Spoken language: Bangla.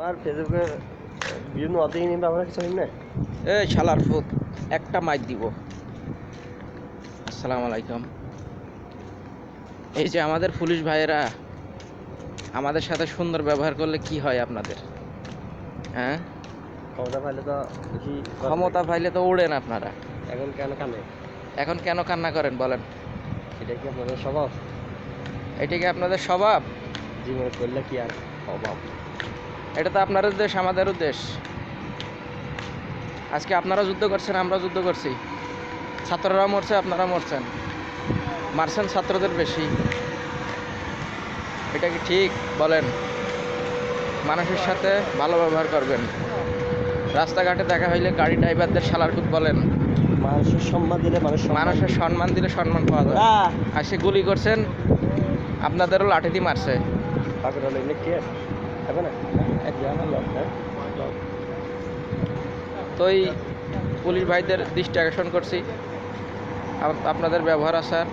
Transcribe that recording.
আর ফেসবুকে বিভিন্ন অধিকারী ব্যবহার কিছু না। এ শালার ফুত একটা মাইক দিব। আসসালামু আলাইকুম। এই যে আমাদের পুলিশ ভাইয়েরা আমাদের সাথে সুন্দর ব্যবহার করলে কি হয় আপনাদের? হ্যাঁ, ক্ষমতা পাইলে তো বেশি ক্ষমতা পাইলে তো উড়েন আপনারা। এখন কেন কানে? এখন কেন কান্না করেন বলেন? এটা কি আপনাদের স্বভাব? এটা কি আপনাদের স্বভাব? জীবনে করলে কি আর অভাব? এটা তো আপনাদের দেশ, আমাদেরও দেশ। আজকে আপনারা যুদ্ধ করছেন, আমরা যুদ্ধ করছি। ছাত্ররা মরছে, আপনারা মরছেন, মারছেন ছাত্রদের বেশি। এটা কি ঠিক বলেন? মানুষের সাথে ভালো ব্যবহার করবেন। রাস্তাঘাটে দেখা হইলে গাড়ি ড্রাইভারদের শালার কুত বলেন। মানুষের সম্মান দিলে মানুষের সম্মান দিলে সম্মান পাওয়া যায়। আর সে গুলি করছেন, আপনাদেরও লাঠি দিয়ে মারছে। পাকুড়া হলে কে হবে না? এক জায়গা লোক, হ্যাঁ লোক। তো এই পুলিশ ভাইদের দৃষ্টি আকর্ষণ করছি আপনাদের ব্যবহার আচার